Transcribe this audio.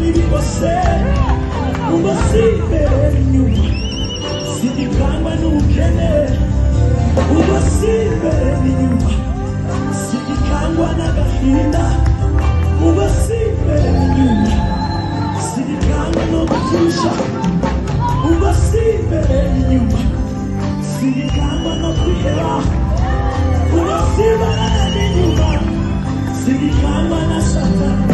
nibibose ubasimbere inyuma sinigangwa n'ubukene ubasimbere inyuma sinigangwa n'agahinda ubasimbere inyuma sinigangwa no gupfusha ubasimbere inyuma sinigangwa no kwiheba ubasimbere inyuma sinigangwa na Satani